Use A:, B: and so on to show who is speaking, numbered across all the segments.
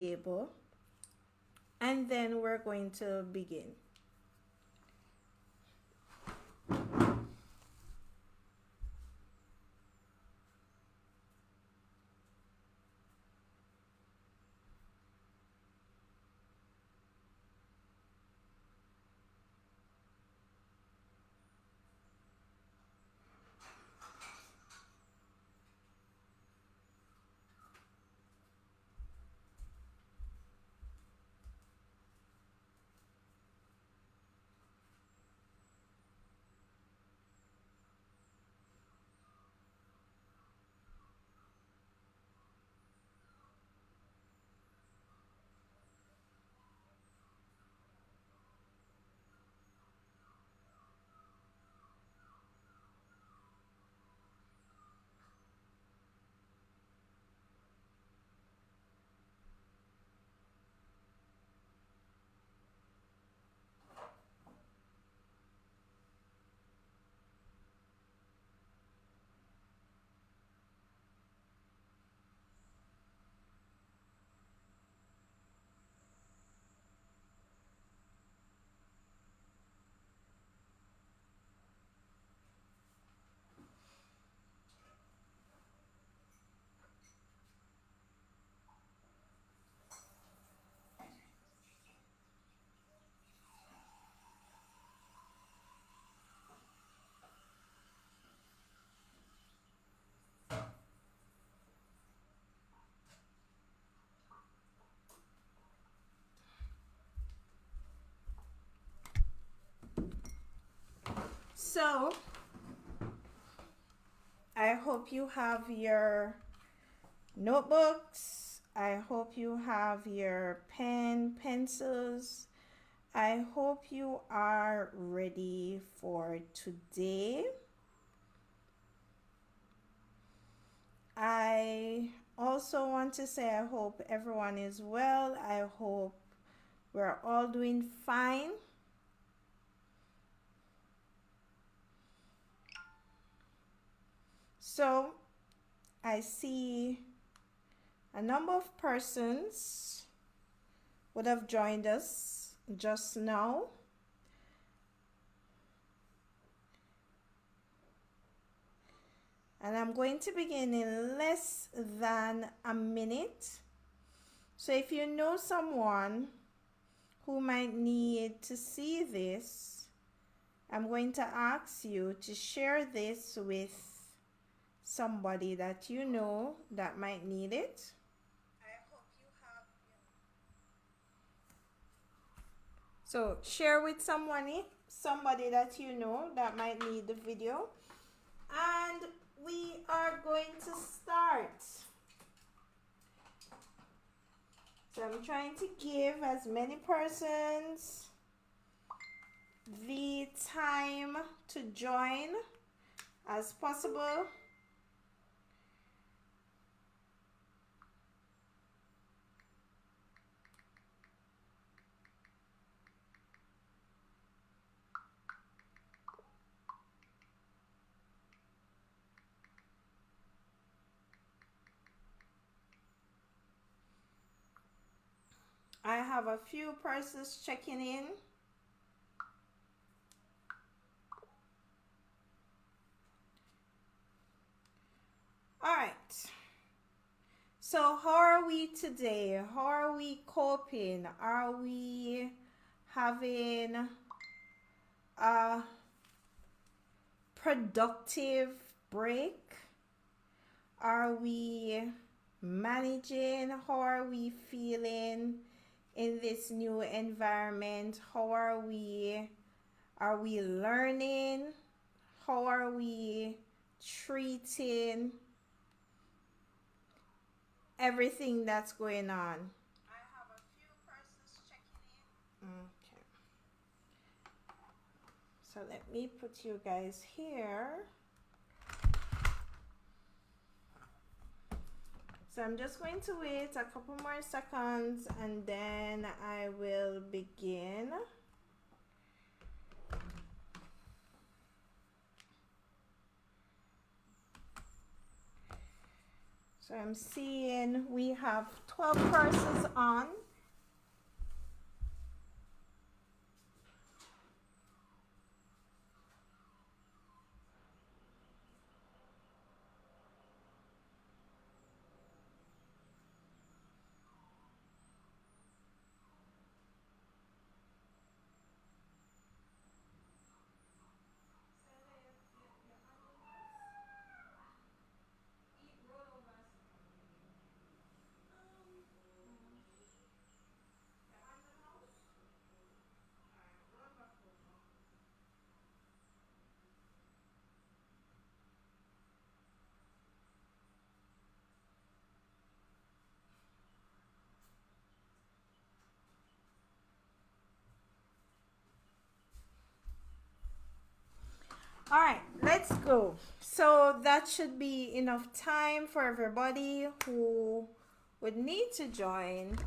A: able, and then we're going to begin. So, I hope you have your notebooks. I hope you have your pencils. I hope you are ready for today. I also want to say I hope everyone is well. I hope we're all doing fine. So, I see a number of persons would have joined us just now. And I'm going to begin in less than a minute. So if you know someone who might need to see this, I'm going to ask you to share this with somebody that you know that might need it. So share with somebody that you know that might need the video. And we are going to start. So I'm trying to give as many persons the time to join as possible. I have a few persons checking in. All right. So how are we today? How are we coping? Are we having a productive break? Are we managing? How are we feeling in this new environment? How are we learning? How are we treating everything that's going on? I have a few persons checking in. Okay. So let me put you guys here. So I'm just going to wait a couple more seconds and then I will begin. So I'm seeing we have 12 courses on. All right, let's go. So that should be enough time for everybody who would need to join,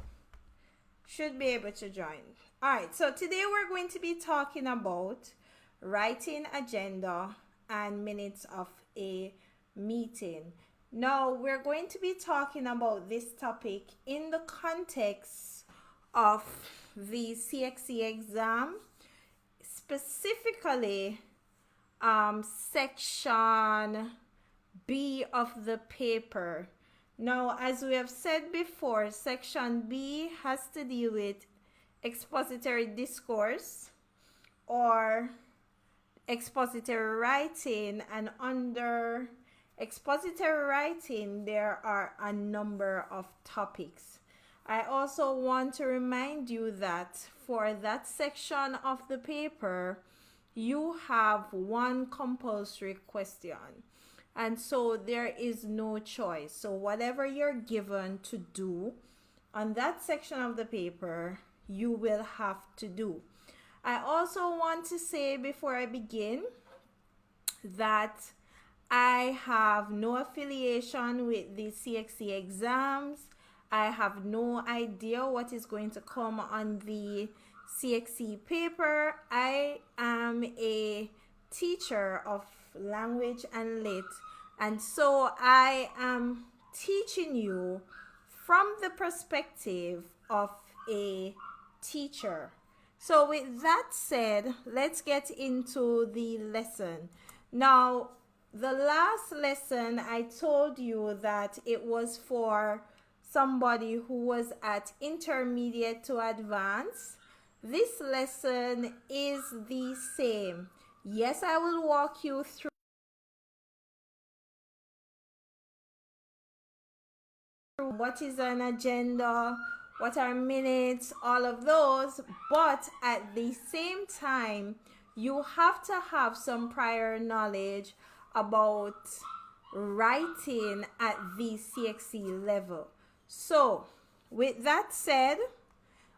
A: should be able to join. All right, so today we're going to be talking about writing agenda and minutes of a meeting. Now, we're going to be talking about this topic in the context of the CXE exam, specifically section B of the paper. Now, as we have said before, section B has to deal with expository discourse or expository writing, and under expository writing there are a number of topics. I also want to remind you that for that section of the paper you have one compulsory question, and so there is no choice. So whatever you're given to do on that section of the paper, you will have to do. I also want to say before I begin that I have no affiliation with the CXE exams. I have no idea what is going to come on the CXE paper. I am a teacher of language and lit, and so I am teaching you from the perspective of a teacher. So with that said, let's get into the lesson. Now, the last lesson I told you that it was for somebody who was at intermediate to advanced. This lesson is the same. Yes, I will walk you through what is an agenda, what are minutes, all of those, but at the same time, you have to have some prior knowledge about writing at the CXE level. So, with that said,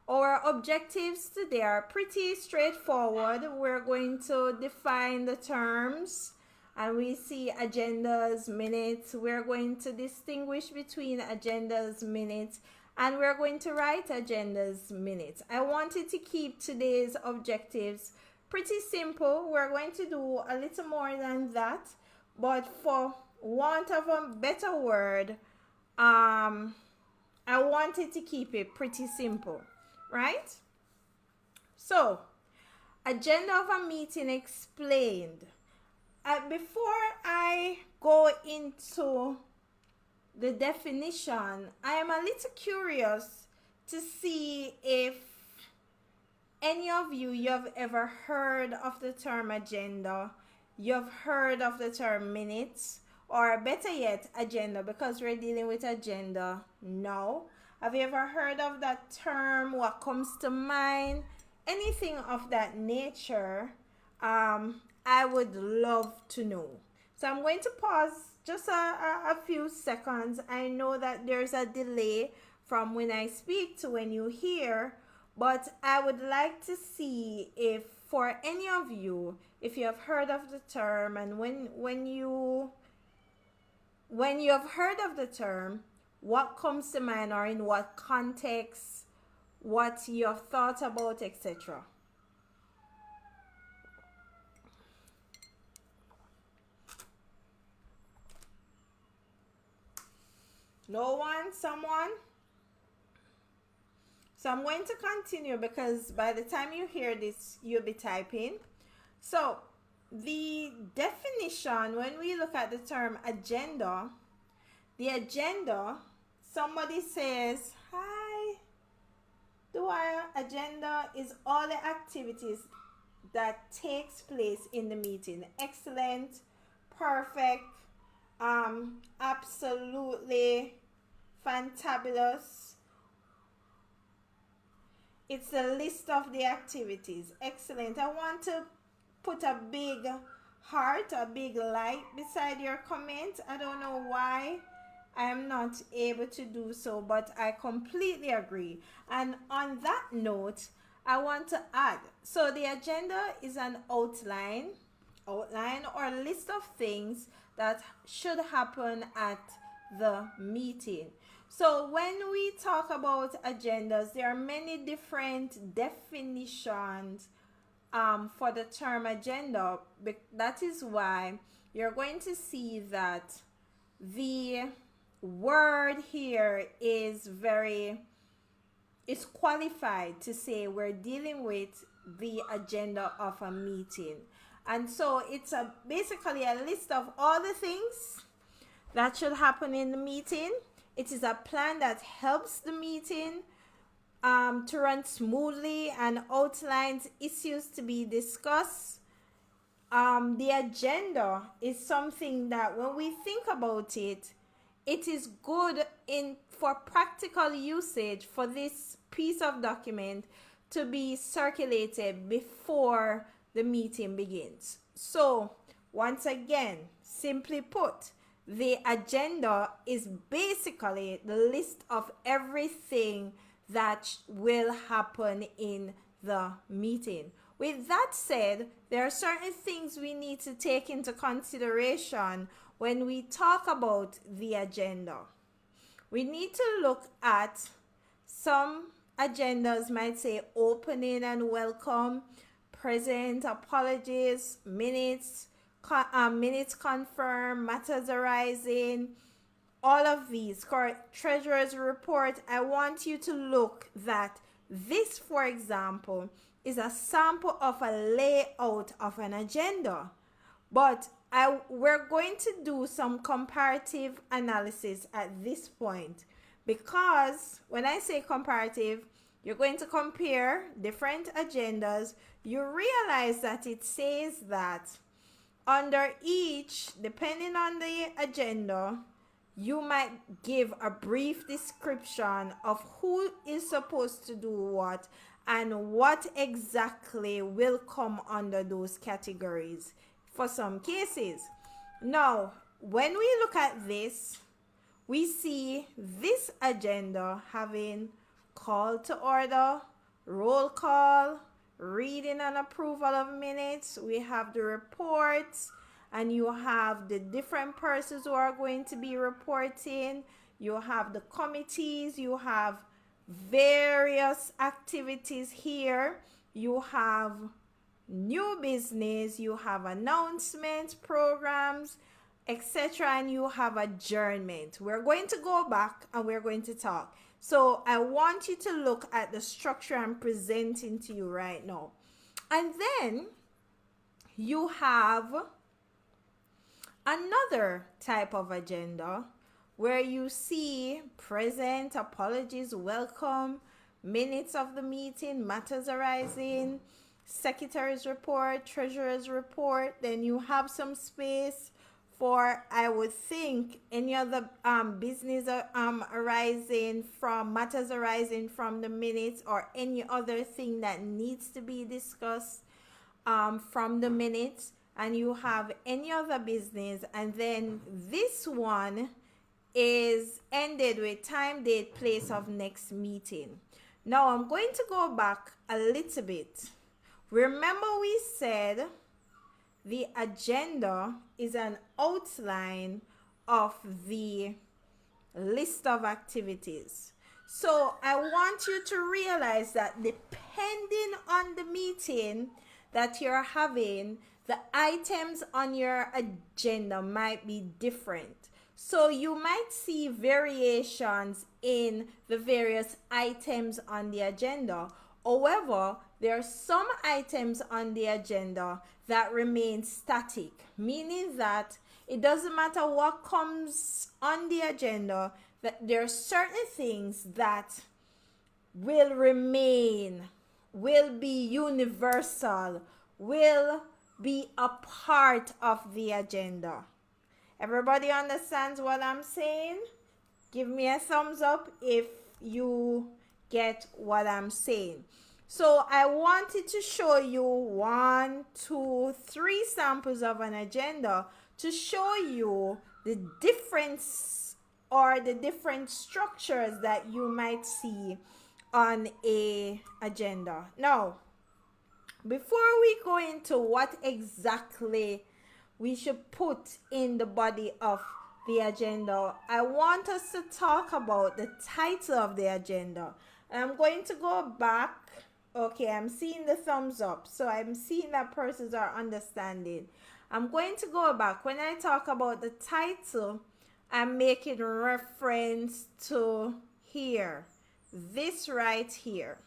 A: our objectives today are pretty straightforward. We're going to define the terms, and we see agendas, minutes. We're going to distinguish between agendas, minutes, and we're going to write agendas, minutes. I wanted to keep today's objectives pretty simple. We're going to do a little more than that, but for want of a better word, I wanted to keep it pretty simple, right? So, agenda of a meeting explained. Before I go into the definition, I am a little curious to see if any of you have ever heard of the term agenda, you've heard of the term minutes, or better yet, agenda, because we're dealing with agenda now. Have you ever heard of that term? What comes to mind? Anything of that nature, I would love to know. So I'm going to pause just a few seconds. I know that there's a delay from when I speak to when you hear, but I would like to see if for any of you, if you have heard of the term, and when you have heard of the term, what comes to mind, or in what context, what you have thought about, etc. No one? Someone? So I'm going to continue because by the time you hear this, you'll be typing. So the definition, when we look at the term agenda, the agenda, somebody says, hi, agenda is all the activities that takes place in the meeting. Excellent, perfect, absolutely fantabulous. It's a list of the activities. Excellent. I want to put a big heart, a big light beside your comment. I don't know why I am not able to do so, but I completely agree. And on that note, I want to add, so the agenda is an outline or list of things that should happen at the meeting. So when we talk about agendas, there are many different definitions for the term agenda. That is why you're going to see that the word here is qualified to say we're dealing with the agenda of a meeting. And so it's basically a list of all the things that should happen in the meeting. It is a plan that helps the meeting to run smoothly and outlines issues to be discussed. The agenda is something that when we think about it, it is good for practical usage for this piece of document to be circulated before the meeting begins. So once again, simply put, the agenda is basically the list of everything that will happen in the meeting. With that said, there are certain things we need to take into consideration when we talk about the agenda. We need to look at some agendas might say opening and welcome, present, apologies, minutes confirmed, matters arising, all of these. Treasurer's report. I want you to look that this, for example, is a sample of a layout of an agenda. But we're going to do some comparative analysis at this point, because when I say comparative, you're going to compare different agendas. You realize that it says that under each, depending on the agenda, you might give a brief description of who is supposed to do what and what exactly will come under those categories for some cases. Now, when we look at this, we see this agenda having call to order, roll call, reading and approval of minutes. We have the reports, and you have the different persons who are going to be reporting. You have the committees. You have various activities here. You have new business. You have announcements, programs, etc. And you have adjournment. We're going to go back and we're going to talk. So I want you to look at the structure I'm presenting to you right now. And then you have another type of agenda where you see present, apologies, welcome, minutes of the meeting, matters arising, secretary's report, treasurer's report. Then you have some space for, I would think, any other business arising from, matters arising from the minutes, or any other thing that needs to be discussed from the minutes. And you have any other business, and then this one is ended with time, date, place of next meeting. Now I'm going to go back a little bit. Remember we said the agenda is an outline of the list of activities. So I want you to realize that depending on the meeting that you're having, the items on your agenda might be different. So you might see variations in the various items on the agenda. However, there are some items on the agenda that remain static, meaning that it doesn't matter what comes on the agenda, that there are certain things that will remain, will be universal, will be a part of the agenda. Everybody understands what I'm saying? Give me a thumbs up if you get what I'm saying. So I wanted to show you 1, 2, 3 samples of an agenda to show you the difference or the different structures that you might see on a agenda. Now, before we go into what exactly we should put in the body of the agenda, I want us to talk about the title of the agenda. And I'm going to go back. Okay, I'm seeing the thumbs up, so I'm seeing that persons are understanding. I'm going to go back. When I talk about the title, I'm making reference to here, this right here.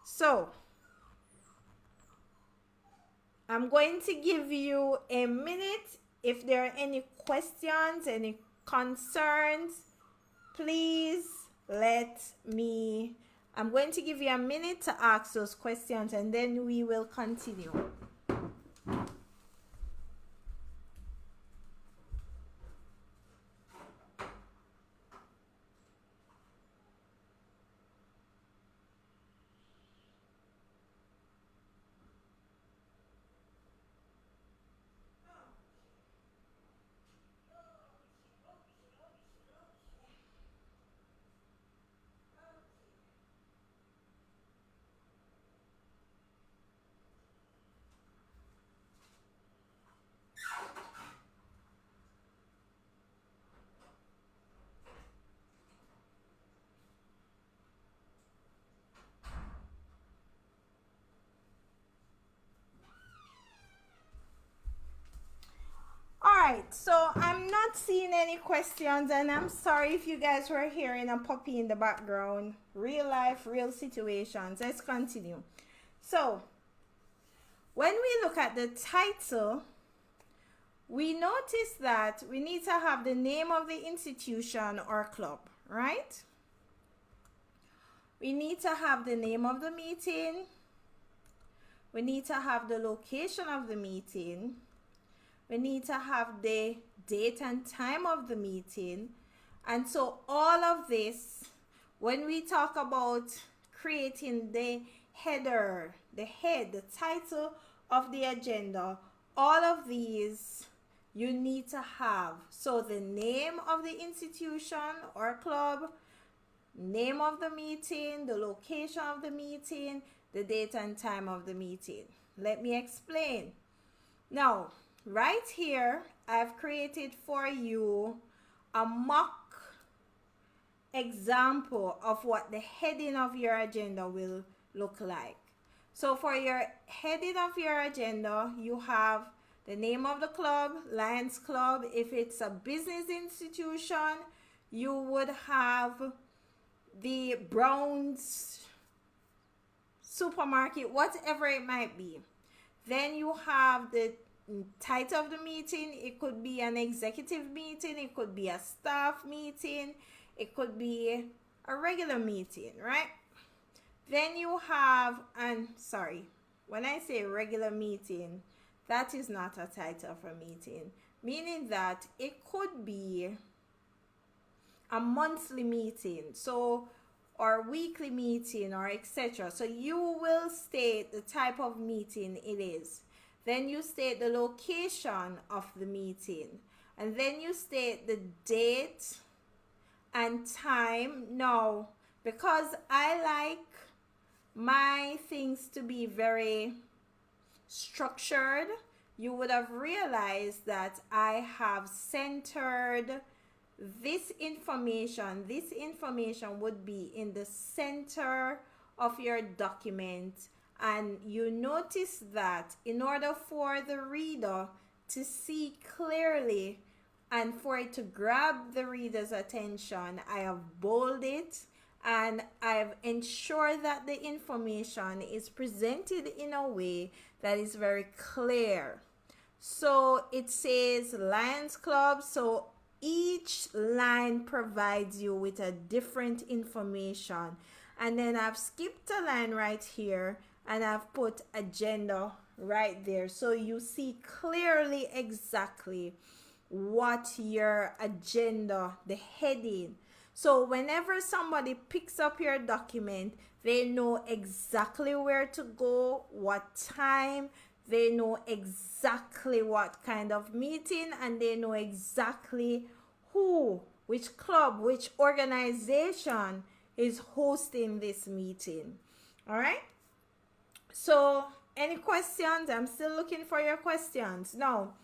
A: So I'm going to give you a minute. If there are any questions, any concerns, please let me. I'm going to give you a minute to ask those questions and then we will continue. Alright, so I'm not seeing any questions, and I'm sorry if you guys were hearing a puppy in the background. Real life, real situations. Let's continue. So, when we look at the title, we notice that we need to have the name of the institution or club, right? We need to have the name of the meeting. We need to have the location of the meeting. We need to have the date and time of the meeting. And so all of this, when we talk about creating the header, the title of the agenda, all of these you need to have. So the name of the institution or club, name of the meeting, the location of the meeting, the date and time of the meeting. Let me explain. Now, right here, I've created for you a mock example of what the heading of your agenda will look like. So for your heading of your agenda, you have the name of the club, Lions Club. If it's a business institution, you would have the Browns supermarket, whatever it might be. Then you have the title of the meeting. It could be an executive meeting, it could be a staff meeting, it could be a regular meeting, right? Then you have, and sorry, when I say regular meeting, that is not a title for meeting, meaning that it could be a monthly meeting, so or weekly meeting or etc. So you will state the type of meeting it is. Then you state the location of the meeting. And then you state the date and time. Now, because I like my things to be very structured, you would have realized that I have centered this information. This information would be in the center of your document. And you notice that in order for the reader to see clearly And for it to grab the reader's attention, I have bolded it and I've ensured that the information is presented in a way that is very clear. So it says Lions Club. So each line provides you with a different information. And then I've skipped a line right here and I've put agenda right there. So you see clearly exactly what your agenda, the heading. So whenever somebody picks up your document, they know exactly where to go, what time, they know exactly what kind of meeting, and they know exactly who, which club, which organization is hosting this meeting. All right? So any questions? I'm still looking for your questions. Now,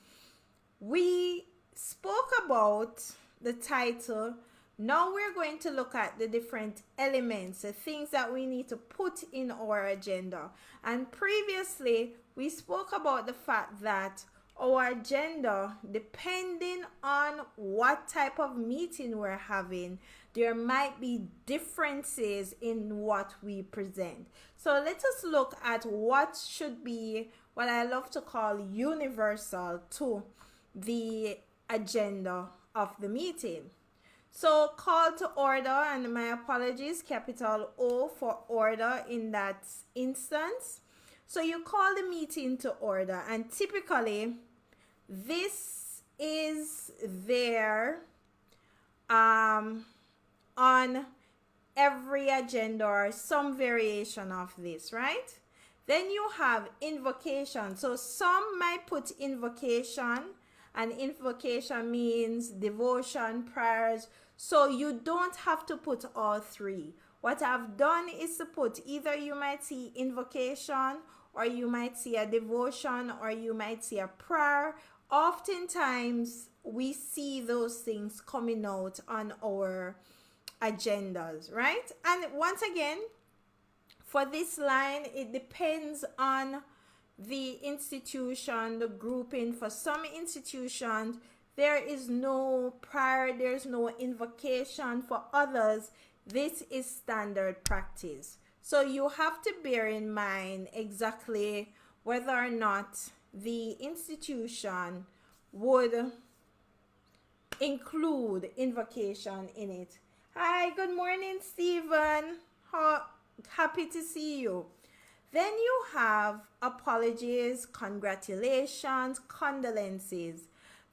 A: we spoke about the title. Now we're going to look at the different elements, the things that we need to put in our agenda. And previously, we spoke about the fact that our agenda, depending on what type of meeting we're having, there might be differences in what we present. So let us look at what should be what I love to call universal to the agenda of the meeting. So call to order, and my apologies, capital O for order in that instance. So you call the meeting to order, and typically this is there on every agenda or some variation of this, right? Then you have invocation. So some might put invocation, and invocation means devotion, prayers. So you don't have to put all three. What I've done is to put either you might see invocation, or you might see a devotion, or you might see a prayer. Oftentimes we see those things coming out on our agendas, right? And once again, for this line, it depends on the institution, the grouping. For some institutions, there is no prayer, there's no invocation. For others, this is standard practice. So you have to bear in mind exactly whether or not the institution would include invocation in it. Hi, good morning, Stephen. Happy to see you. Then you have apologies, congratulations, condolences.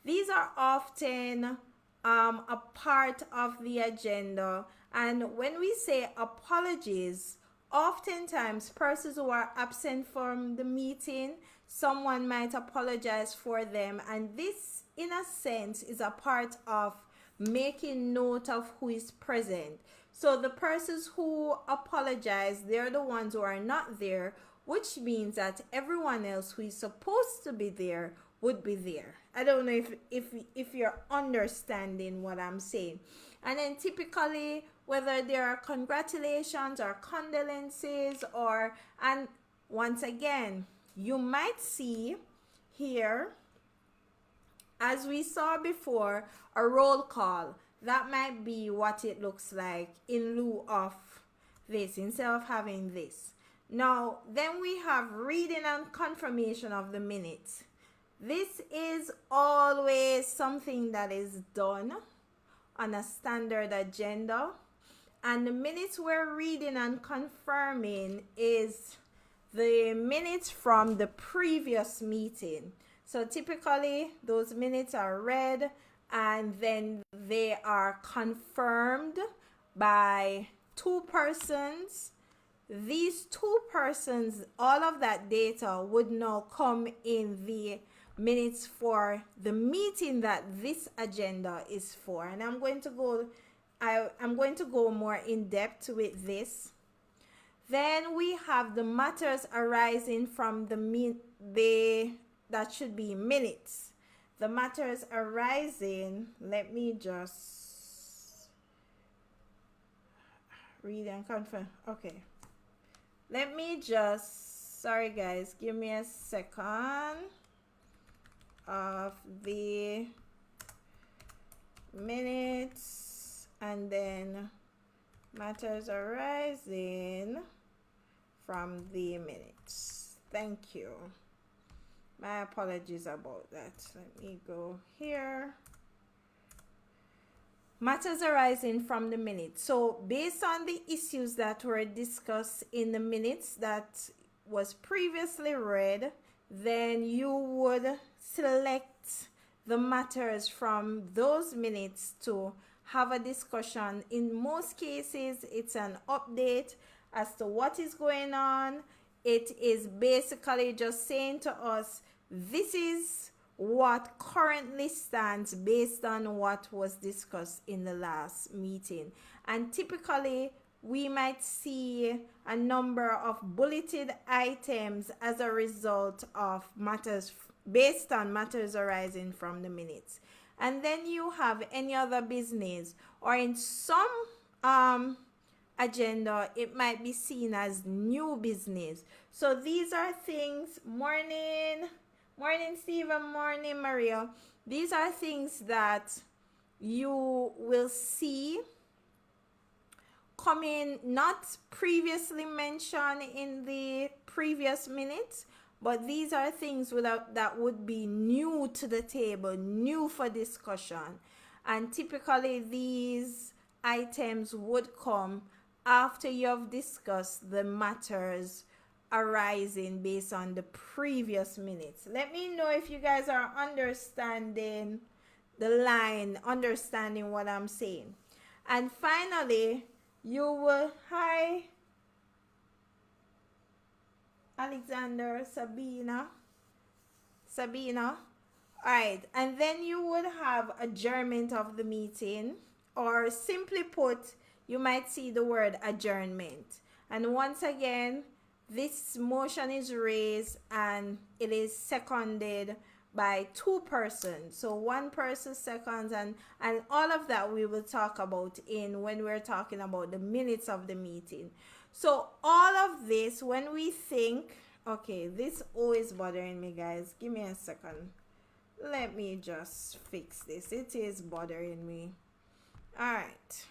A: These are often a part of the agenda. And when we say apologies, oftentimes persons who are absent from the meeting, someone might apologize for them. And this, in a sense, is a part of making note of who is present. So the persons who apologize, they're the ones who are not there, which means that everyone else who is supposed to be there would be there. I don't know if you're understanding what I'm saying. And then typically, whether there are congratulations or condolences, and once again, you might see here, as we saw before, a roll call. That might be what it looks like in lieu of this, instead of having this. Now, then we have reading and confirmation of the minutes. This is always something that is done on a standard agenda. And the minutes we're reading and confirming is the minutes from the previous meeting. So typically, those minutes are read, and then they are confirmed by two persons. These two persons, all of that data would now come in the minutes for the meeting that this agenda is for. And I'm going to go more in depth with this. Then we have the matters arising from that should be minutes. The matters arising, let me just read and confirm. Okay. Let me just, sorry guys, give me a second of the minutes, and then matters arising from the minutes. Thank you. My apologies about that. Let me go here. Matters arising from the minutes. So based on the issues that were discussed in the minutes that was previously read, then you would select the matters from those minutes to have a discussion. In most cases, it's an update as to what is going on. It is basically just saying to us, this is what currently stands based on what was discussed in the last meeting. And typically, we might see a number of bulleted items as a result of matters based on matters arising from the minutes. And then you have any other business, or in some agenda, it might be seen as new business. So these are things, morning Stephen, morning Maria. These are things that you will see coming, not previously mentioned in the previous minutes, but these are things that would be new to the table, new for discussion. And typically these items would come after you have discussed the matters arising based on the previous minutes. Let me know if you guys are understanding the line, understanding what I'm saying. And finally, you will, hi Alexander, Sabina. All right, and then you would have adjournment of the meeting, or simply put, you might see the word adjournment. And once again, this motion is raised and it is seconded by two persons. So one person seconds, and all of that we will talk about when we're talking about the minutes of the meeting. So all of this, when we think, okay, this always bothering me, guys. Give me a second. Let me just fix this. It is bothering me. All right.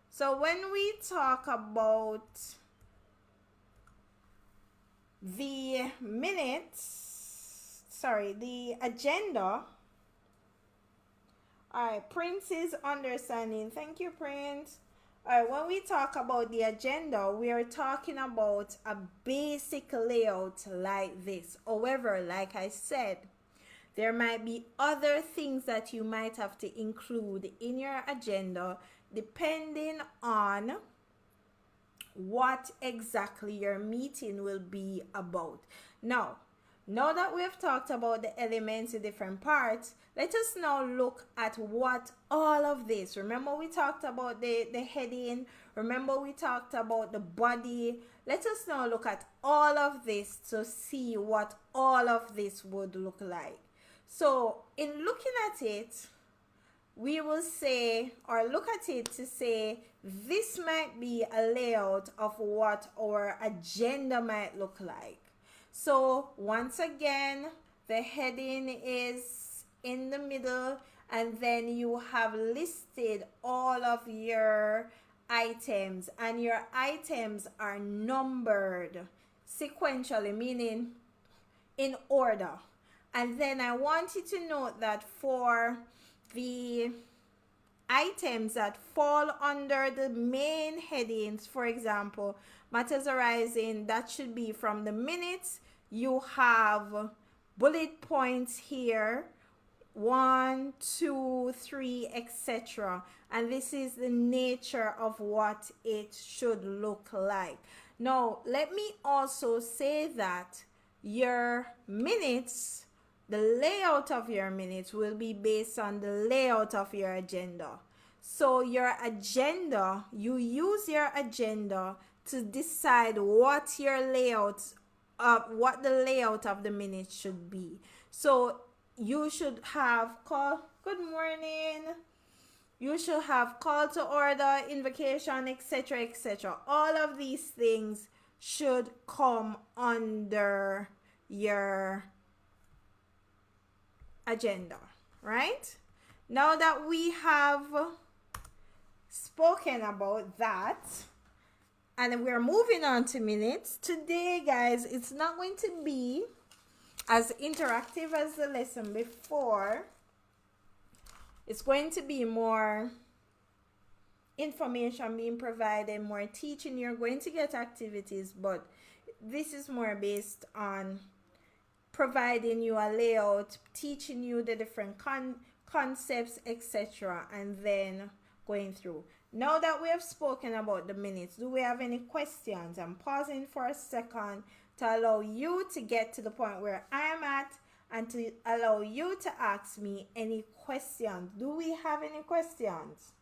A: So when we talk about the minutes, the agenda. All right, Prince is understanding. Thank you, Prince. All right, when we talk about the agenda, we are talking about a basic layout like this. However, like I said, there might be other things that you might have to include in your agenda depending on what exactly your meeting will be about. Now that we've talked about the elements, the different parts, let us now look at what all of this, remember we talked about the heading, remember we talked about the body. Let us now look at all of this to see what all of this would look like. So in looking at it, we will say, or look at it to say, this might be a layout of what our agenda might look like. So once again, the heading is in the middle, and then you have listed all of your items, and your items are numbered sequentially, meaning in order. And then I want you to note that for the items that fall under the main headings, for example, matters arising, that should be from the minutes. You have bullet points here, 1, 2, 3, etc. And this is the nature of what it should look like. Now, let me also say that your minutes, the layout of your minutes will be based on the layout of your agenda. So your agenda, you use your agenda to decide what your layout, what the layout of the minutes should be. So you should have good morning. You should have call to order, invocation, etc., etc. All of these things should come under your agenda, right? Now that we have spoken about that, and we're moving on to minutes, today, guys, it's not going to be as interactive as the lesson before. It's going to be more information being provided, more teaching. You're going to get activities, but this is more based on providing you a layout, teaching you the different concepts, etc., and then going through. Now that we have spoken about the minutes, do we have any questions? I'm pausing for a second to allow you to get to the point where I am at and to allow you to ask me any questions. Do we have any questions?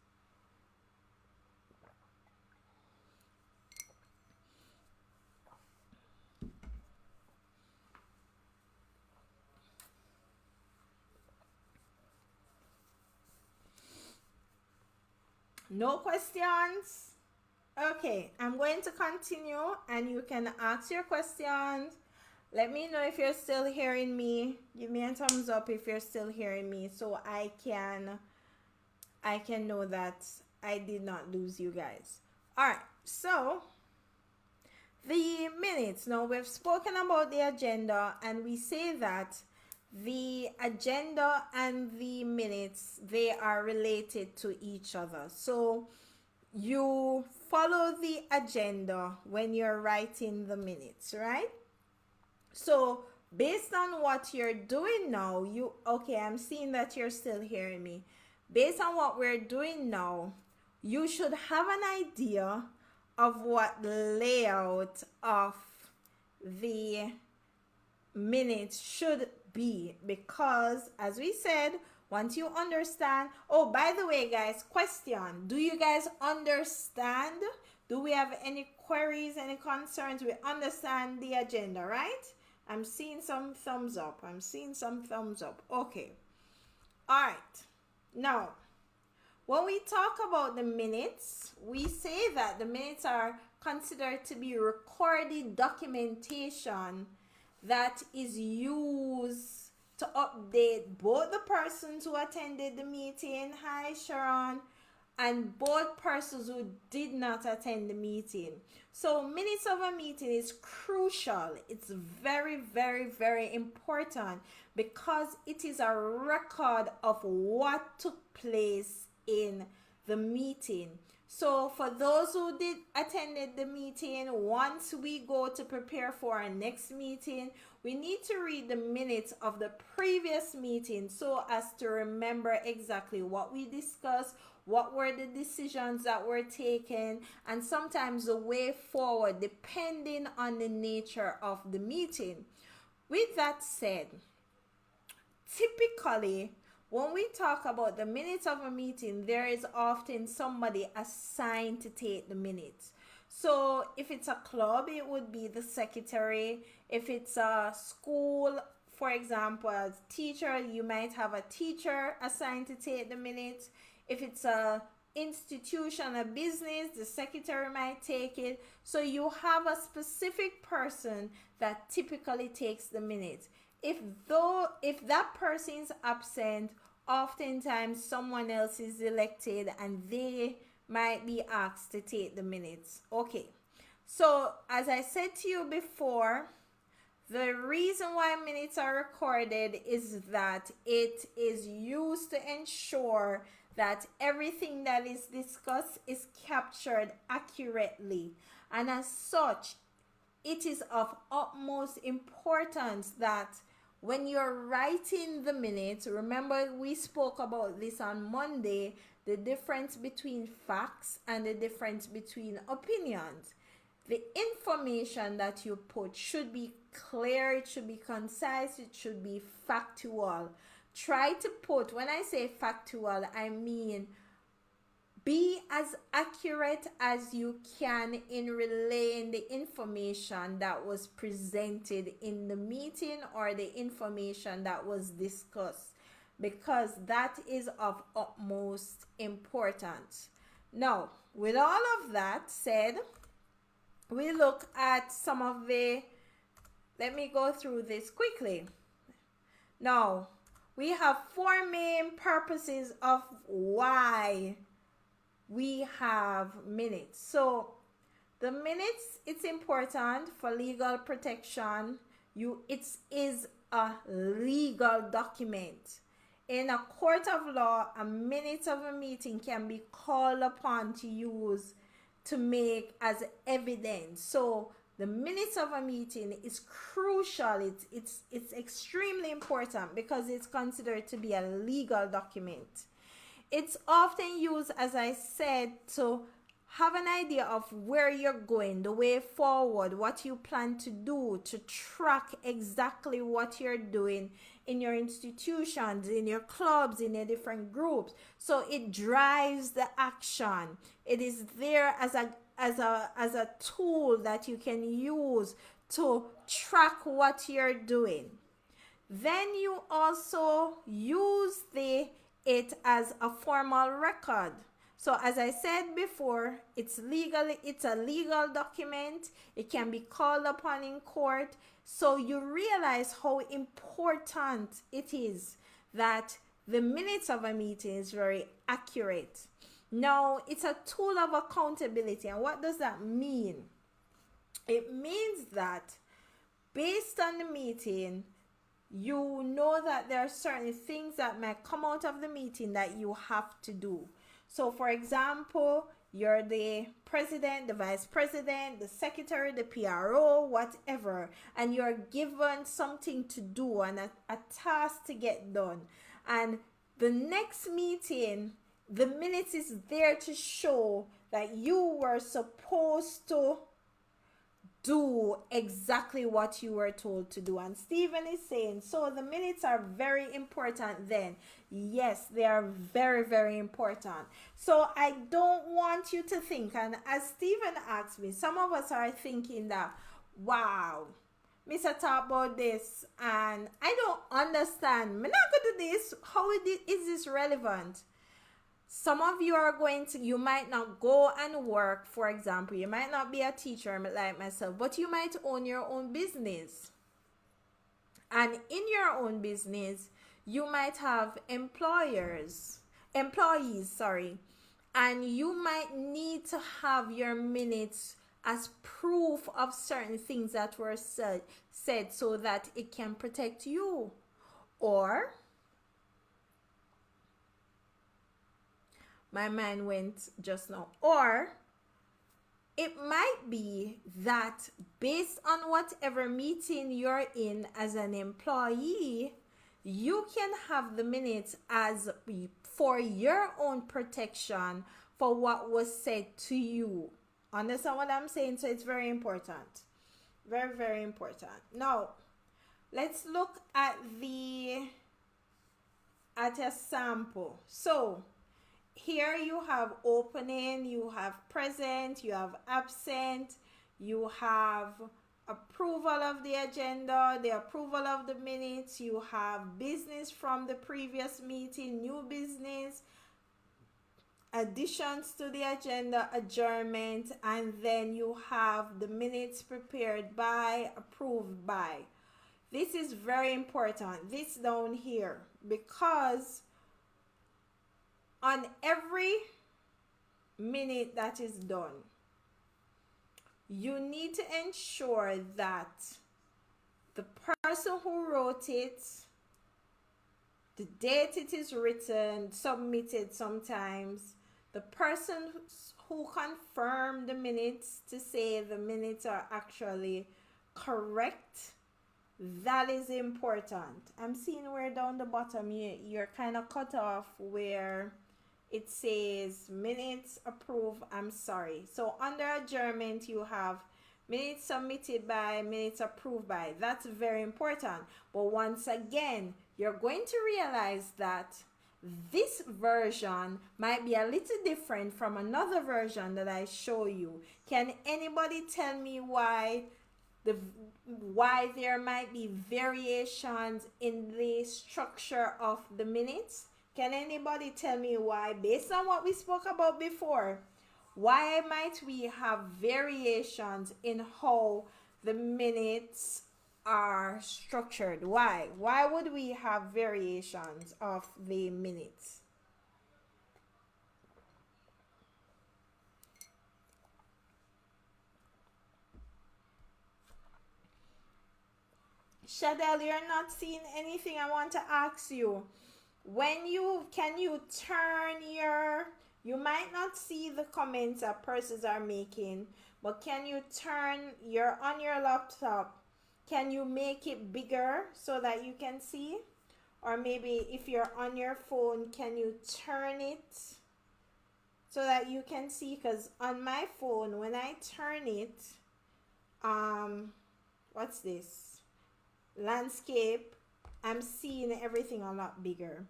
A: No questions? Okay, I'm going to continue and you can ask your questions. Let me know if you're still hearing me. Give me a thumbs up if you're still hearing me so I can know that I did not lose you guys. All right, so the minutes. Now we've spoken about the agenda and we say that the agenda and the minutes, they are related to each other. So you follow the agenda when you're writing the minutes, right? So based on what you're doing now, okay, I'm seeing that you're still hearing me. Based on what we're doing now, you should have an idea of what the layout of the minutes should be, because as we said, once you understand, oh, by the way, guys, question, do you guys understand? Do we have any queries, any concerns? We understand the agenda, right? I'm seeing some thumbs up. I'm seeing some thumbs up. Okay. All right. Now, when we talk about the minutes, we say that the minutes are considered to be recorded documentation that is used to update both the persons who attended the meeting, hi Sharon, and both persons who did not attend the meeting. So minutes of a meeting is crucial. It's very, very, very important because it is a record of what took place in the meeting. So for those who did attended the meeting, once we go to prepare for our next meeting, we need to read the minutes of the previous meeting so as to remember exactly what we discussed, what were the decisions that were taken, and sometimes the way forward depending on the nature of the meeting. With that said, typically, when we talk about the minutes of a meeting, there is often somebody assigned to take the minutes. So if it's a club, it would be the secretary. If it's a school, for example, as teacher, you might have a teacher assigned to take the minutes. If it's a institution, a business, the secretary might take it. So you have a specific person that typically takes the minutes. If that person is absent, oftentimes someone else is elected and they might be asked to take the minutes. Okay, so as I said to you before, the reason why minutes are recorded is that it is used to ensure that everything that is discussed is captured accurately, and as such, it is of utmost importance that when you're writing the minutes, remember we spoke about this on Monday, the difference between facts and the difference between opinions. The information that you put should be clear, it should be concise, it should be factual. Try to put, when I say factual, I mean be as accurate as you can in relaying the information that was presented in the meeting or the information that was discussed, because that is of utmost importance. Now, with all of that said, we look at some of the, let me go through this quickly. Now, We have four main purposes of why we have minutes. So the minutes, it's important for legal protection. It is a legal document. In a court of law, a minute of a meeting can be called upon to use to make as evidence. So the minutes of a meeting is crucial. It's extremely important because it's considered to be a legal document. It's often used, as I said, to have an idea of where you're going, the way forward, what you plan to do, to track exactly what you're doing in your institutions, in your clubs, in your different groups. So it drives the action. It is there as a tool that you can use to track what you're doing. Then you also use it as a formal record. So as I said before, it's a legal document. It can be called upon in court. So you realize how important it is that the minutes of a meeting is very accurate. Now, it's a tool of accountability. And what does that mean? It means that based on the meeting, you know that there are certain things that might come out of the meeting that you have to do. So, for example, you're the president, the vice president, the secretary, the PRO, whatever, and you're given something to do and a task to get done. And the next meeting, the minutes is there to show that you were supposed to do exactly what you were told to do. And Stephen is saying, so the minutes are very important then. Yes, they are very, very important. So I don't want you to think, and as Stephen asked me, some of us are thinking that, wow, Mr. talk about this and I don't understand. I'm not going to do this. How is this relevant? Some of you might not go and work, for example. You might not be a teacher like myself, but you might own your own business. And in your own business, you might have employees, and you might need to have your minutes as proof of certain things that were said so that it can protect you. Or my mind went just now. Or it might be that based on whatever meeting you're in as an employee, you can have the minutes as for your own protection for what was said to you. Understand what I'm saying? So it's very important. Very, very important. Now, let's look at a sample. So here you have opening, you have present, you have absent, you have approval of the agenda, the approval of the minutes, you have business from the previous meeting, new business, additions to the agenda, adjournment, and then you have the minutes prepared by, approved by. This is very important, this down here, because on every minute that is done, you need to ensure that the person who wrote it, the date it is written, submitted sometimes, the person who confirmed the minutes to say the minutes are actually correct, that is important. I'm seeing where down the bottom you're kind of cut off where it says minutes approved. I'm sorry. So under adjournment, you have minutes submitted by, minutes approved by. That's very important. But once again, you're going to realize that this version might be a little different from another version that I show you. Can anybody tell me why there might be variations in the structure of the minutes? Can anybody tell me why, based on what we spoke about before, why might we have variations in how the minutes are structured. Why? Why would we have variations of the minutes? Shadel, you're not seeing anything. I want to ask you. Can you turn your, you might not see the comments that persons are making, but can you turn your, on your laptop, can you make it bigger so that you can see? Or maybe if you're on your phone, can you turn it so that you can see? Because on my phone, when I turn it, what's this? Landscape, I'm seeing everything a lot bigger.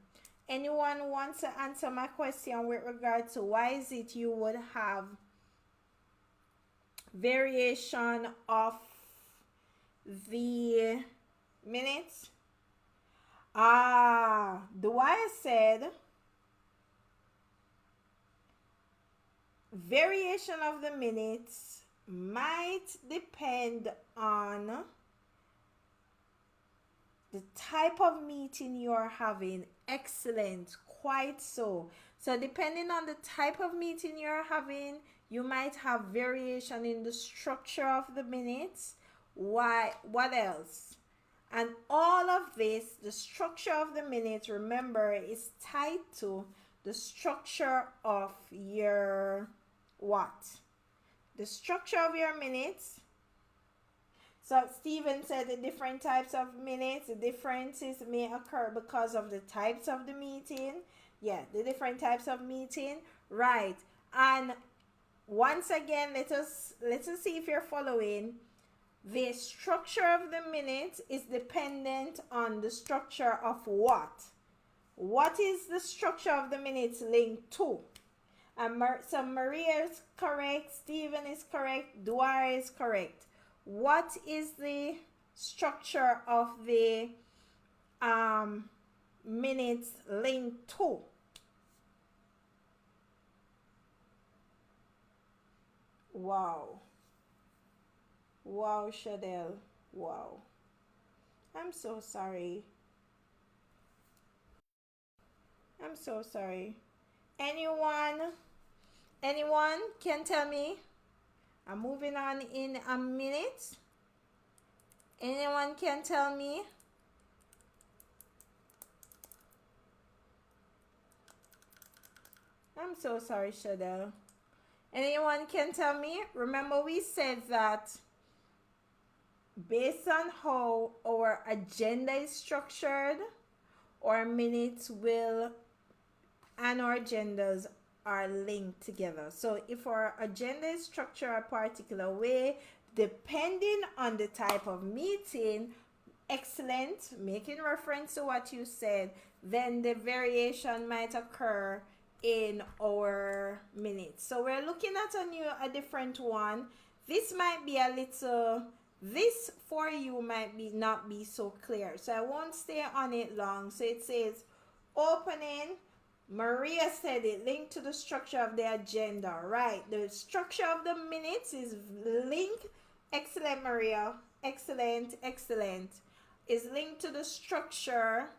A: Anyone wants to answer my question with regard to why is it you would have variation of the minutes? Dwyer said variation of the minutes might depend on the type of meeting you're having. Excellent, quite so. So depending on the type of meeting you're having, you might have variation in the structure of the minutes. What else? And all of this, the structure of the minutes, remember, is tied to the structure of your what? The structure of your minutes. So Stephen said the different types of minutes, the differences may occur because of the types of the meeting. Yeah, the different types of meeting. Right. And once again, let us see if you're following. The structure of the minutes is dependent on the structure of what? What is the structure of the minutes linked to? And so Maria is correct, Stephen is correct, Dwyer is correct. What is the structure of the minutes linked to? Wow. Wow, Shadel. Wow. I'm so sorry. I'm so sorry. Anyone can tell me? I'm moving on in a minute. Anyone can tell me? I'm so sorry, Shadel. Anyone can tell me? Remember we said that based on how our agenda is structured, our minutes will and our agendas are linked together. So if our agenda is structured a particular way, depending on the type of meeting, excellent, making reference to what you said, then the variation might occur in our minutes. So we're looking at a different one. This might be a little, this for you might be not be so clear. So I won't stay on it long. So it says opening. Maria said it linked to the structure of the agenda, right? The structure of the minutes is linked. Excellent, Maria. Excellent, excellent. Is linked to the structure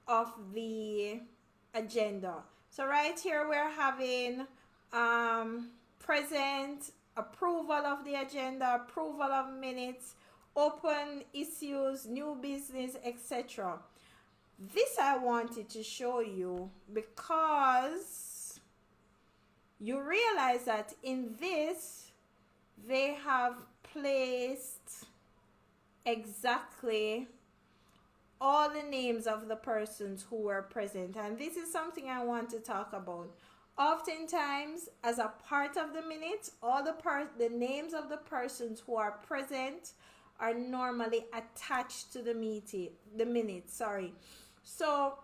A: of the agenda. So right here we're having present, approval of the agenda, approval of minutes, open issues, new business, etc. This I wanted to show you because you realize that in this they have placed exactly all the names of the persons who were present, and this is something I want to talk about. Oftentimes, as a part of the minutes, all the names of the persons who are present are normally attached to the minutes. So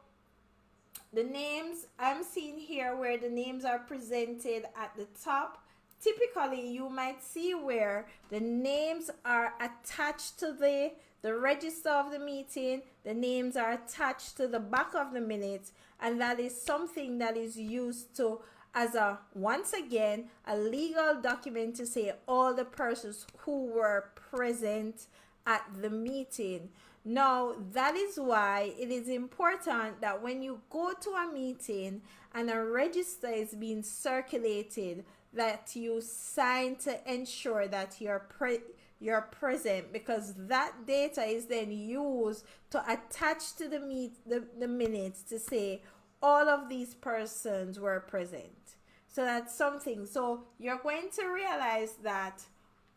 A: the names I'm seeing here, where the names are presented at the top, typically you might see where the names are attached to the register of the meeting, the names are attached to the back of the minutes, and that is something that is used to as a, once again, a legal document to say all the persons who were present at the meeting. Now, that is why it is important that when you go to a meeting and a register is being circulated, that you sign to ensure that you're present, because that data is then used to attach to the minutes to say all of these persons were present. So that's something. So you're going to realize that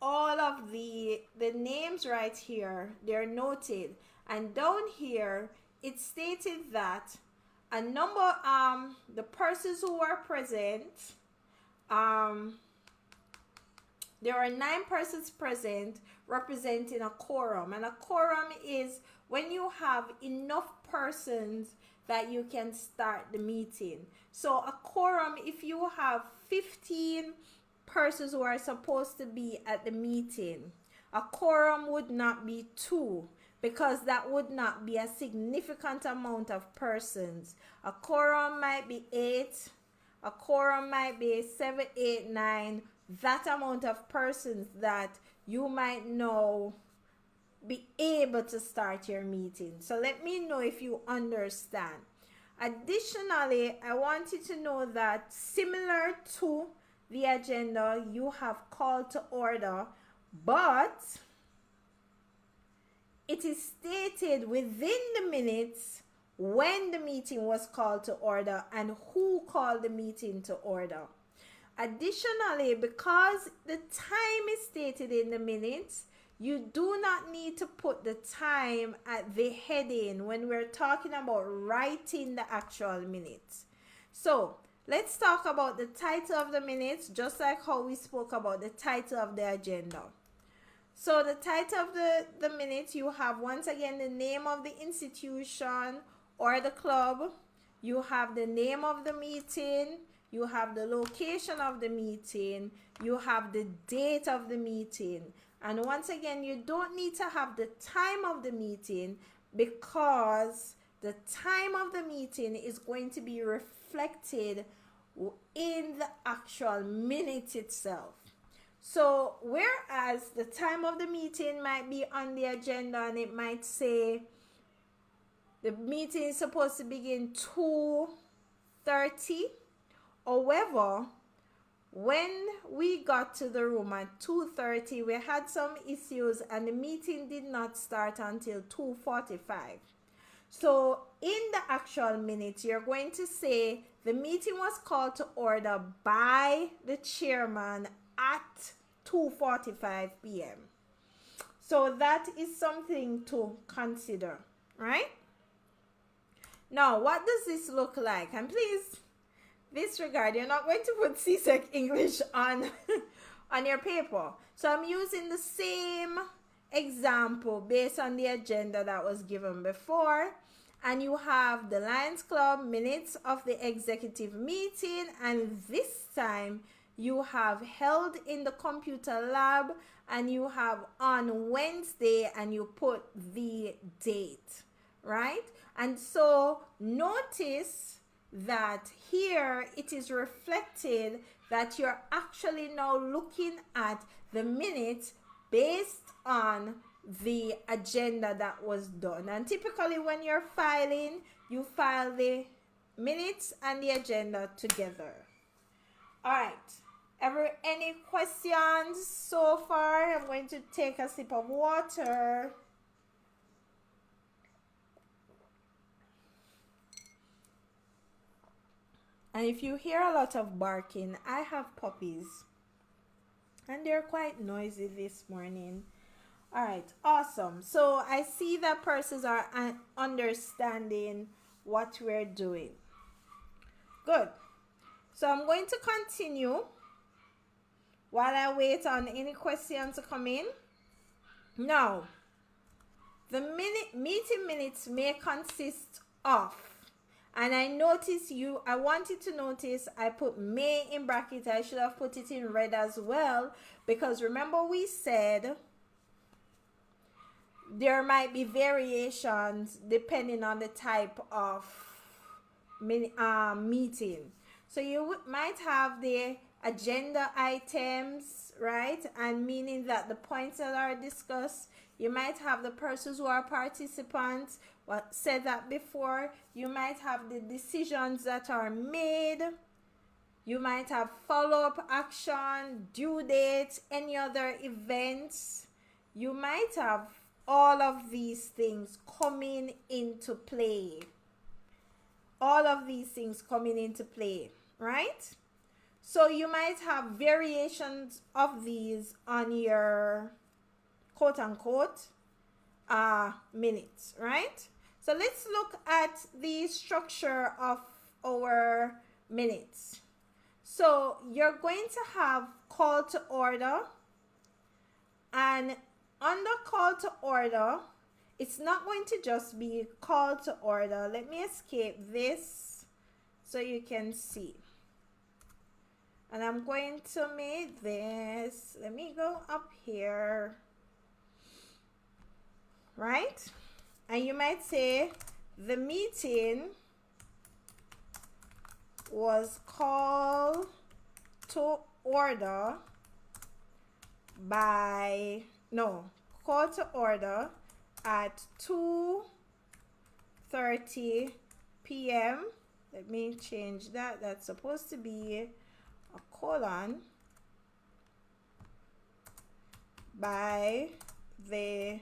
A: all of the names right here, they're noted, and down here it stated that a number the persons who were present, there are 9 persons present, representing a quorum. And a quorum is when you have enough persons that you can start the meeting. So a quorum, if you have 15 persons who are supposed to be at the meeting, a quorum would not be 2, because that would not be a significant amount of persons. A quorum might be 8, a quorum might be 7, 8, 9, that amount of persons that you might know be able to start your meeting. So let me know if you understand. Additionally, I want you to know that similar to the agenda, you have call to order, but it is stated within the minutes when the meeting was called to order and who called the meeting to order. Additionally, because the time is stated in the minutes, you do not need to put the time at the heading when we're talking about writing the actual minutes. So let's talk about the title of the minutes, just like how we spoke about the title of the agenda. So the title of the minutes, you have once again the name of the institution or the club, you have the name of the meeting, you have the location of the meeting, you have the date of the meeting. And once again, you don't need to have the time of the meeting, because the time of the meeting is going to be reflected in the actual minute itself. So whereas the time of the meeting might be on the agenda and it might say the meeting is supposed to begin 2:30, however, when we got to the room at 2:30, we had some issues and the meeting did not start until 2:45. So in the actual minutes, you're going to say the meeting was called to order by the chairman at 2:45 p.m. So that is something to consider, right? Now, what does this look like? And please disregard, you're not going to put CSEC English on on your paper. So I'm using the same example based on the agenda that was given before. And you have the Lions Club minutes of the executive meeting, and this time you have held in the computer lab, and you have on Wednesday, and you put the date, right? And so notice that here it is reflected that you're actually now looking at the minutes based on the agenda that was done. And typically when you're filing, you file the minutes and the agenda together. All right, any questions so far? I'm going to take a sip of water. And if you hear a lot of barking, I have puppies and they're quite noisy this morning. All right, awesome. So I see that persons are understanding what we're doing. Good. So I'm going to continue while I wait on any questions to come in. Now, the meeting minutes may consist of, and I want you to notice I put may in bracket. I should have put it in red as well, because remember we said there might be variations depending on the type of meeting. So you might have the agenda items, right? And meaning that the points that are discussed, You might have the persons who are participants. Well, said that before. You might have the decisions that are made. You might have follow-up action, due dates, any other events. You might have all of these things coming into play. All of these things coming into play, right? So you might have variations of these on your quote-unquote minutes, right? So let's look at the structure of our minutes. So you're going to have call to order, and under call to order, it's not going to just be call to order. Let me escape this so you can see. And I'm going to make this, let me go up here, right? And you might say the meeting was called to order by, no, call to order at 2:30 p.m. Let me change that. That's supposed to be a colon, by the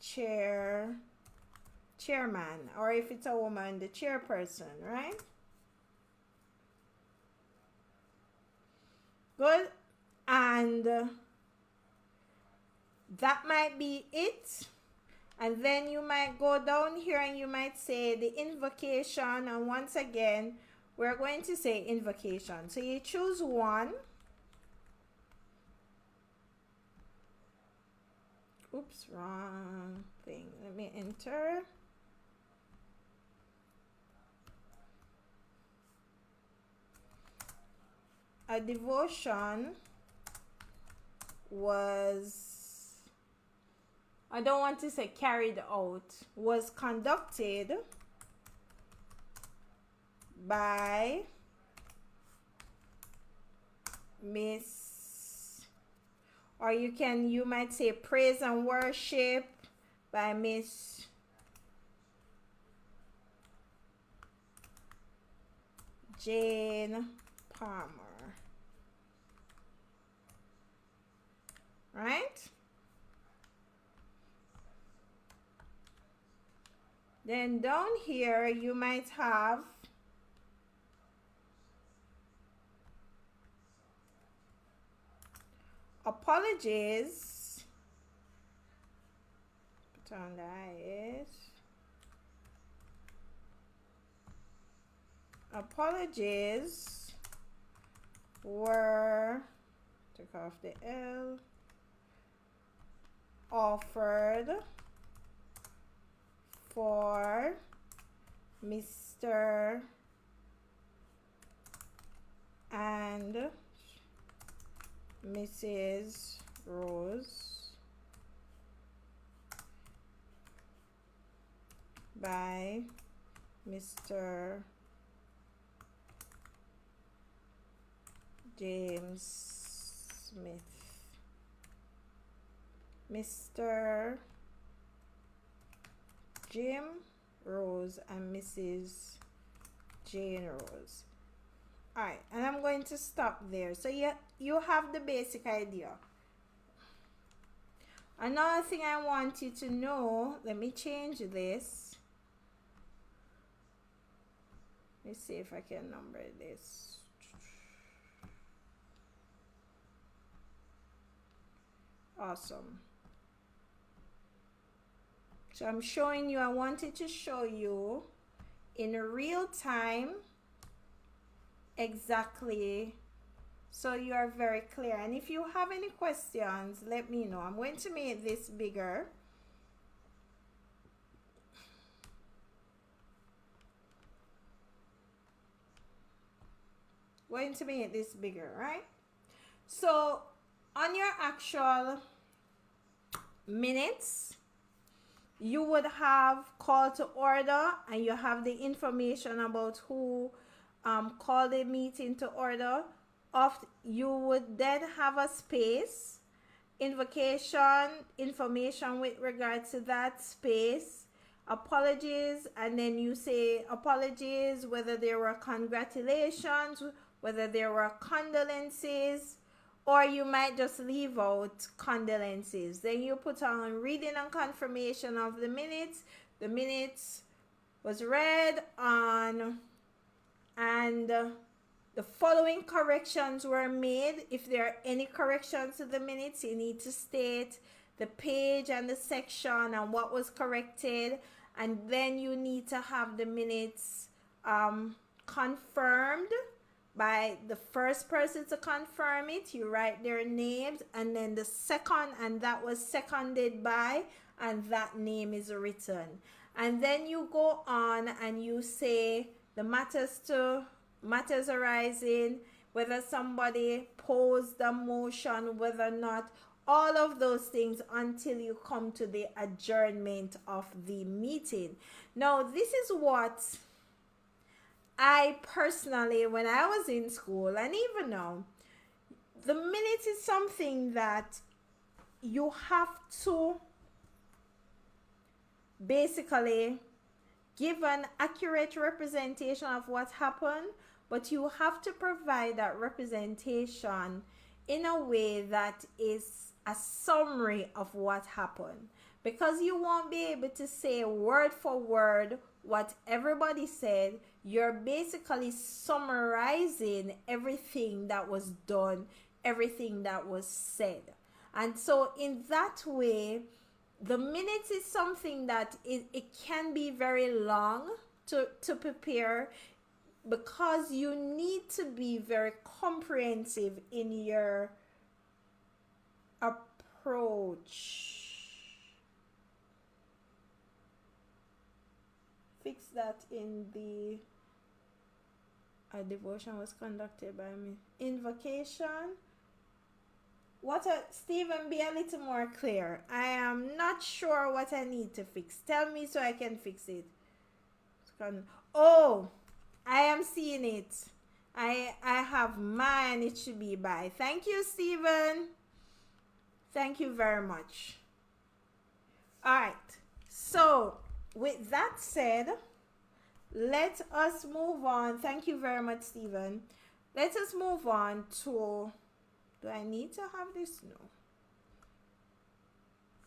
A: chairman, or if it's a woman, the chairperson, right? Good. And that might be it. And then you might go down here and you might say the invocation, and once again we're going to say invocation. So you choose one. Oops, wrong thing. Let me enter. A devotion was, I don't want to say carried out, was conducted by Miss, or you might say praise and worship by Miss Jane Palmer. Right? Then down here you might have apologies. Put on that. Apologies were, took off the L, offered for Mr. and Mrs. Rose by Mr. James Smith. Mr. Jim Rose and Mrs. Jane Rose. Alright, and I'm going to stop there. So you have the basic idea. Another thing I want you to know, let me change this. Let's see if I can number this. Awesome. So I'm showing you, I wanted to show you in real time exactly, so you are very clear. And if you have any questions, let me know. I'm going to make this bigger. Going to make this bigger, right? So on your actual minutes, you would have call to order, and you have the information about who called the meeting to order. You would then have a space, invocation, information with regard to that, space, apologies, and then you say apologies, whether there were congratulations, whether there were condolences, or you might just leave out condolences. Then you put on reading and confirmation of the minutes. The minutes was read on, and the following corrections were made. If there are any corrections to the minutes, you need to state the page and the section and what was corrected. And then you need to have the minutes confirmed by the first person to confirm it. You write their names, and then the second, and that was seconded by, and that name is written. And then you go on and you say the matters arising, whether somebody posed a motion, whether or not, all of those things until you come to the adjournment of the meeting. Now, this is what I personally, when I was in school, and even now, the minutes is something that you have to basically give an accurate representation of what happened, but you have to provide that representation in a way that is a summary of what happened, because you won't be able to say word for word what everybody said. You're basically summarizing everything that was done, everything that was said. And so in that way, the minutes is something that it can be very long to prepare, because you need to be very comprehensive in your approach. Fix that in the a devotion was conducted by me. Invocation. Stephen, be a little more clear. I am not sure what I need to fix. Tell me so I can fix it. Oh, I am seeing it. I have mine. It should be by. Thank you, Stephen. Thank you very much. All right. So, with that said, let us move on. Thank you very much, Stephen. Let us move on to... Do I need to have this? No.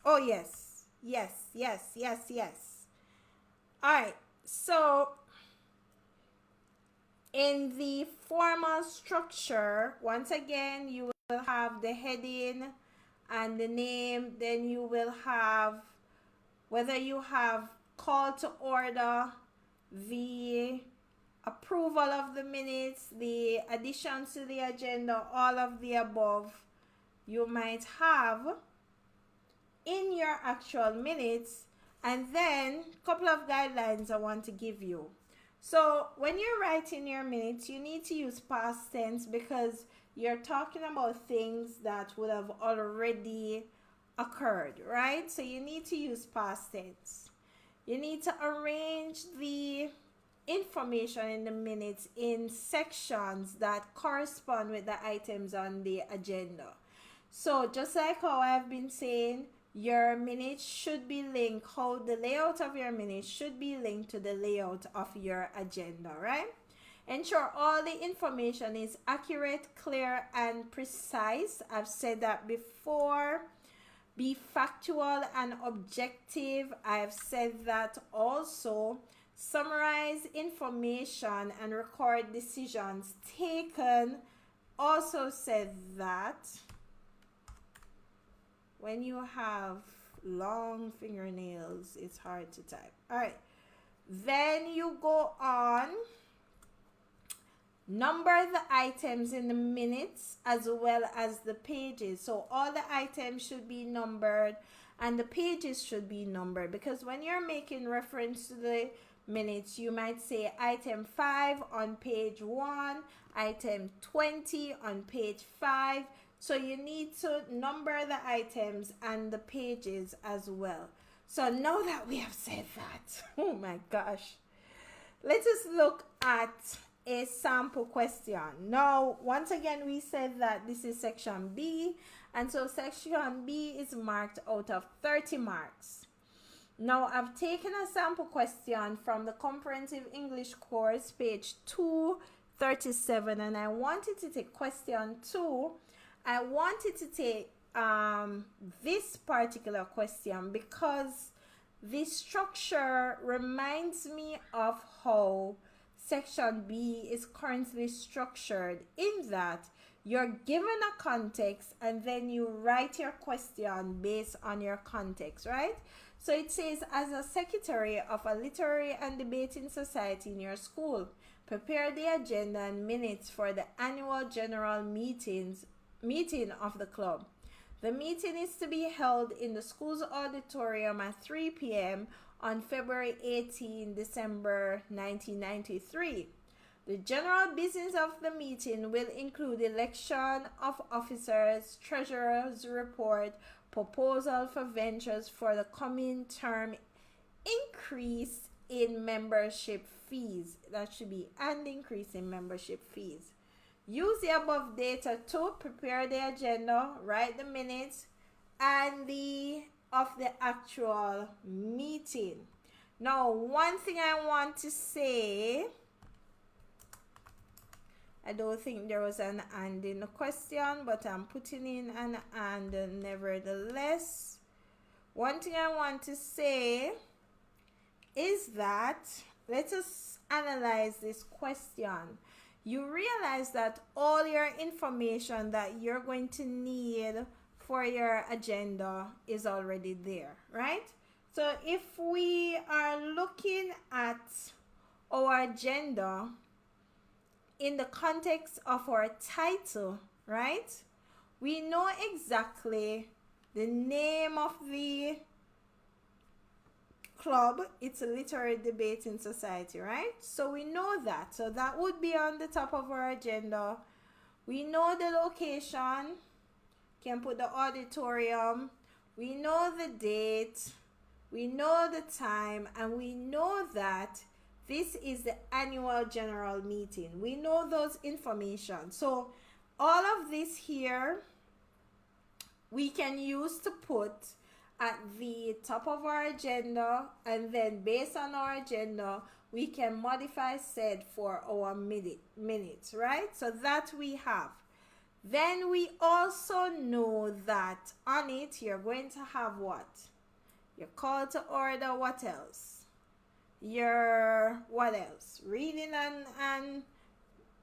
A: Oh, yes. Yes. All right. So, in the formal structure, once again, you will have the heading and the name. Then you will have whether you have call to order, the approval of the minutes, the additions to the agenda, all of the above you might have in your actual minutes. And then a couple of guidelines I want to give you. So when you're writing your minutes, you need to use past tense, because you're talking about things that would have already occurred, right? So you need to use past tense. You need to arrange the information in the minutes in sections that correspond with the items on the agenda. So just like how I've been saying, your minutes should be linked, how the layout of your minutes should be linked to the layout of your agenda, right? Ensure all the information is accurate, clear, and precise. I've said that before. Be factual and objective. I've said that also. Summarize information and record decisions taken. Also said that. When you have long fingernails, it's hard to type. All right. Then you go on. Number the items in the minutes as well as the pages. So all the items should be numbered and the pages should be numbered, because when you're making reference to the minutes, you might say item 5 on page 1, item 20 on page 5. So you need to number the items and the pages as well. So now that we have said that, oh my gosh, let us look at a sample question. Now, once again, we said that this is section B, And so section B is marked out of 30 marks. Now, I've taken a sample question from the Comprehensive English course, page 237, and I wanted to take question 2. I wanted to take this particular question because the structure reminds me of how section B is currently structured, in that you're given a context and then you write your question based on your context, right? So it says, as a secretary of a literary and debating society in your school, prepare the agenda and minutes for the annual general meeting of the club. The meeting is to be held in the school's auditorium at 3 p.m. on February 18, December 1993. The general business of the meeting will include election of officers, treasurer's report, proposal for ventures for the coming term, increase in membership fees. That should be an increase in membership fees. Use the above data to prepare the agenda, write the minutes, and of the actual meeting. Now, one thing I want to say, I don't think there was an and in the question, but I'm putting in an and nevertheless. One thing I want to say is that, let us analyze this question. You realize that all your information that you're going to need for your agenda is already there, right? So if we are looking at our agenda in the context of our title, right? We know exactly the name of the club. It's a literary debating society, right? So we know that. So that would be on the top of our agenda. We know the location. Can put the auditorium. We know the date. We know the time. And we know that this is the annual general meeting. We know those information. So all of this here we can use to put at the top of our agenda, and then based on our agenda we can modify said for our minutes, right? So that we have. Then we also know that on it you're going to have what? Your call to order. What else? Your what else? Reading and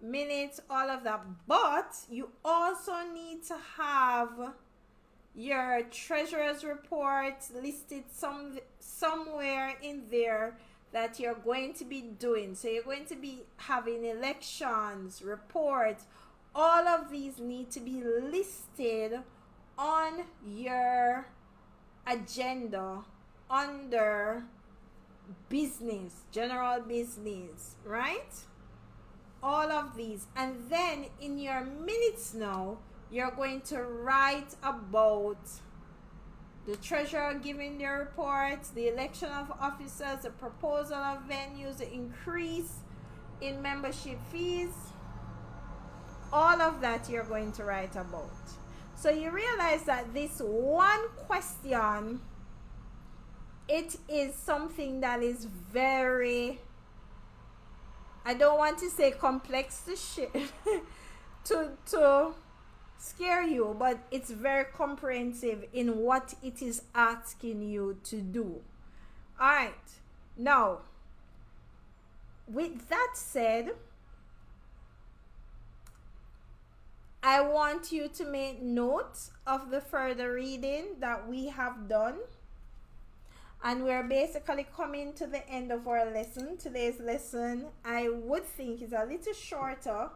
A: minutes, all of that. But you also need to have your treasurer's report listed somewhere in there that you're going to be doing. So you're going to be having elections, reports. All of these need to be listed on your agenda under business, general business, right? All of these. And then in your minutes now, you're going to write about the treasurer giving their reports, the election of officers, the proposal of venues, the increase in membership fees. All of that you're going to write about. So you realize that this one question, it is something that is very, I don't want to say complex to scare you, but it's very comprehensive in what it is asking you to do. All right. Now, with that said, I want you to make note of the further reading that we have done. And we're basically coming to the end of our lesson. Today's lesson, I would think, is a little shorter.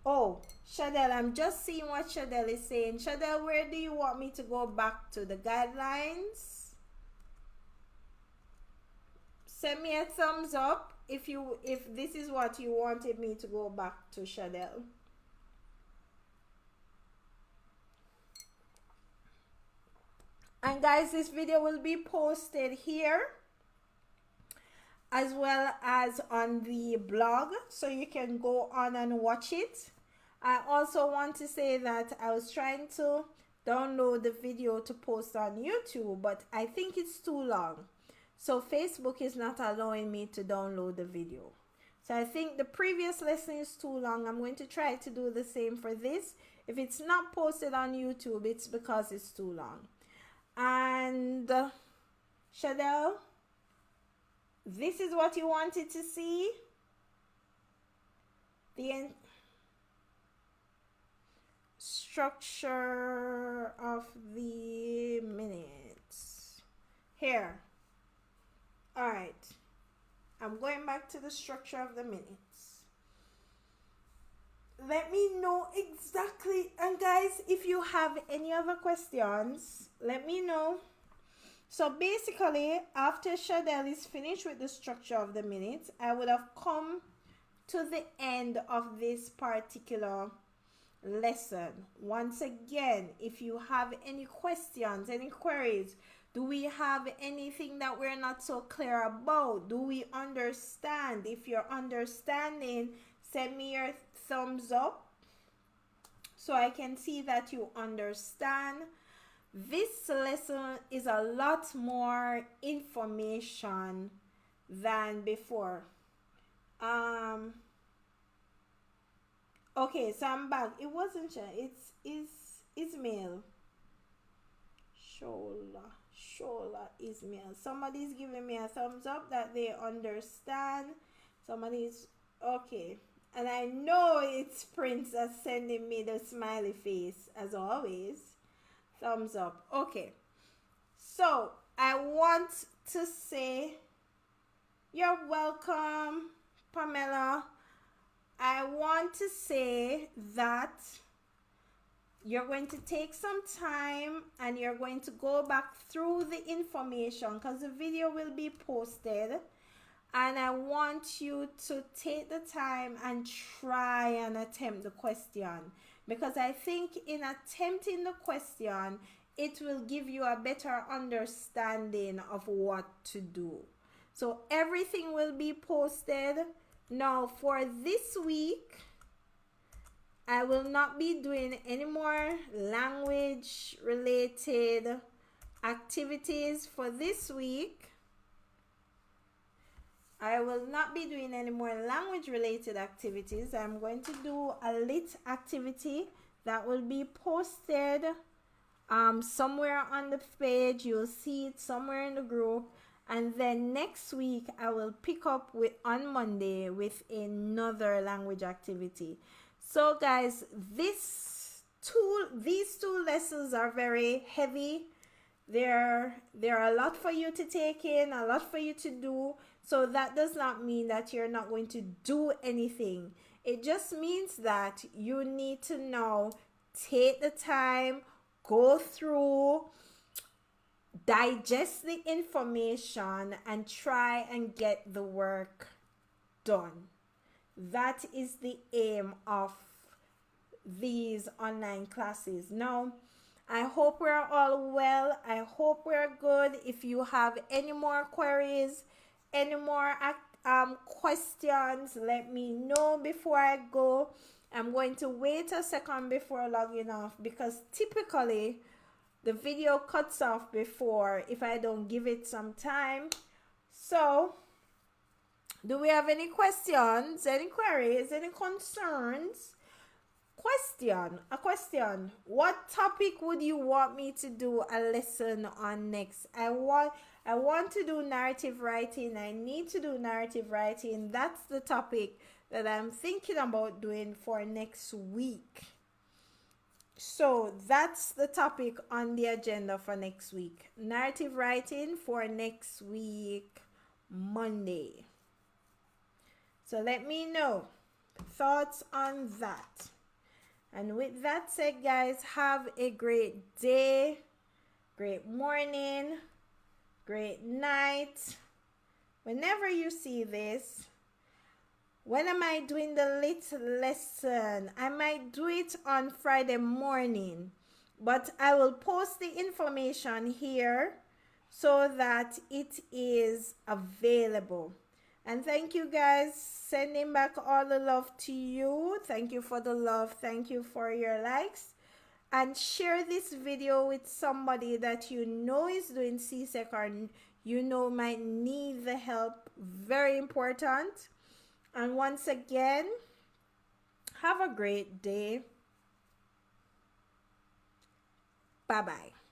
A: Oh, Shadell, I'm just seeing what Shadell is saying. Shadell, where do you want me to go back to? The guidelines? Send me a thumbs up if this is what you wanted me to go back to, Shadell. And guys, this video will be posted here as well as on the blog, so you can go on and watch it. I also want to say that I was trying to download the video to post on YouTube, but I think it's too long. So Facebook is not allowing me to download the video. So I think the previous lesson is too long. I'm going to try to do the same for this. If it's not posted on YouTube, it's because it's too long. And Shadell, this is what you wanted to see. The structure of the minutes. Here. All right. I'm going back to the structure of the minutes. Let me know exactly. And guys, if you have any other questions, let me know. So basically, after Shadell is finished with the structure of the minutes, I would have come to the end of this particular lesson. Once again, if you have any questions, any queries, do we have anything that we're not so clear about? Do we understand? If you're understanding, send me your thumbs up so I can see that you understand. This lesson is a lot more information than before. Okay, so I'm back. It wasn't Sha. It's Ismail. Shola Ismail. Somebody's giving me a thumbs up that they understand. Somebody's okay. And I know it's Princess sending me the smiley face as always. Thumbs up. Okay. So I want to say you're welcome, Pamela. I want to say that you're going to take some time and you're going to go back through the information because the video will be posted. And I want you to take the time and try and attempt the question. Because I think in attempting the question, it will give you a better understanding of what to do. So everything will be posted. Now for this week, I will not be doing any more language related activities for this week. I will not be doing any more language related activities. I'm going to do a lit activity that will be posted somewhere on the page. You'll see it somewhere in the group. And then next week, I will pick up on Monday with another language activity. So guys, these two lessons are very heavy. There are a lot for you to take in, a lot for you to do. So that does not mean that you're not going to do anything. It just means that you need to now take the time, go through, digest the information, and try and get the work done. That is the aim of these online classes. Now, I hope we're all well. I hope we're good. If you have any more queries, any more questions, let me know before I go. I'm going to wait a second before logging off because typically the video cuts off before if I don't give it some time. So, do we have any questions, any queries, any concerns? A question. What topic would you want me to do a lesson on next? I want to do narrative writing. I need to do narrative writing. That's the topic that I'm thinking about doing for next week. So that's the topic on the agenda for next week. Narrative writing for next week, Monday. So let me know thoughts on that. And with that said, guys, have a great day, great morning, great night. Whenever you see this, when am I doing the lit lesson? I might do it on Friday morning, but I will post the information here so that it is available. And thank you guys, sending back all the love to you. Thank you for the love. Thank you for your likes. and share this video with somebody that you know is doing CSEC or you know might need the help. Very important. And once again, have a great day. Bye-bye.